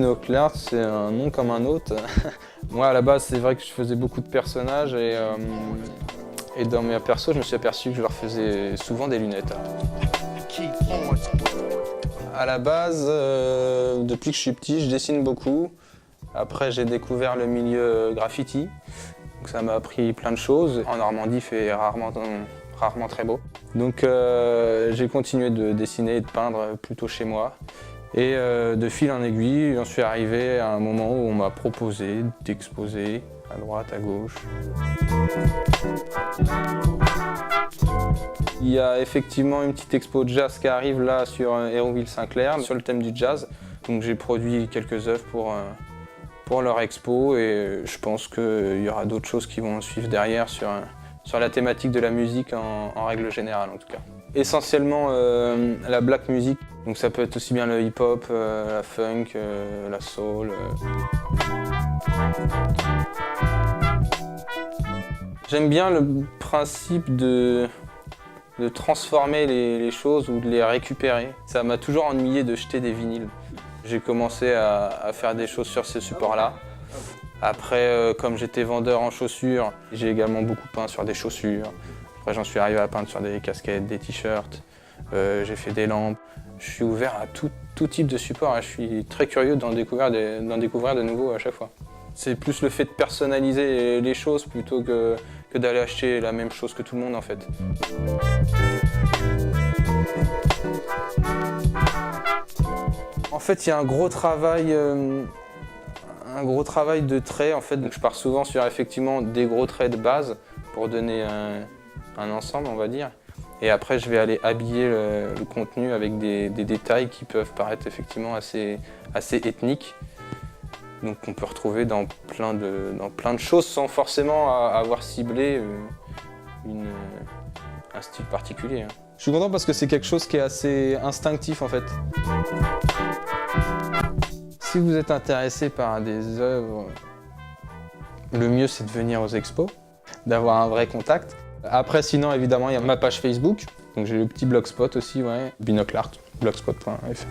Binocle Art, c'est un nom comme un autre. Moi, à la base, c'est vrai que je faisais beaucoup de personnages et dans mes persos, je me suis aperçu que je leur faisais souvent des lunettes. À la base, depuis que je suis petit, je dessine beaucoup. Après, j'ai découvert le milieu graffiti. Donc, ça m'a appris plein de choses. En Normandie, il fait rarement très beau. Donc, j'ai continué de dessiner et de peindre plutôt chez moi. Et de fil en aiguille, j'en suis arrivé à un moment où on m'a proposé d'exposer à droite, à gauche. Il y a effectivement une petite expo de jazz qui arrive là sur Hérouville-Saint-Clair, sur le thème du jazz. Donc j'ai produit quelques œuvres pour leur expo et je pense qu'il y aura d'autres choses qui vont suivre derrière sur la thématique de la musique en règle générale en tout cas. Essentiellement la black music, donc ça peut être aussi bien le hip-hop, la funk, la soul. J'aime bien le principe de transformer les choses ou de les récupérer. Ça m'a toujours ennuyé de jeter des vinyles. J'ai commencé à faire des choses sur ces supports-là. Après, comme j'étais vendeur en chaussures, j'ai également beaucoup peint sur des chaussures. Après, j'en suis arrivé à peindre sur des casquettes, des t-shirts. J'ai fait des lampes. Je suis ouvert à tout type de support. Je suis très curieux d'en découvrir de nouveaux à chaque fois. C'est plus le fait de personnaliser les choses plutôt que d'aller acheter la même chose que tout le monde en fait. En fait, il y a un gros travail de traits en fait. Donc, je pars souvent sur effectivement des gros traits de base pour donner un ensemble, on va dire. Et après, je vais aller habiller le contenu avec des détails qui peuvent paraître effectivement assez ethniques. Donc on peut retrouver dans plein de choses sans forcément avoir ciblé un style particulier. Je suis content parce que c'est quelque chose qui est assez instinctif en fait. Si vous êtes intéressé par des œuvres, le mieux c'est de venir aux expos, d'avoir un vrai contact. Après sinon évidemment il y a ma page Facebook, donc j'ai le petit blogspot aussi, ouais, Binocle Art, blogspot.fr.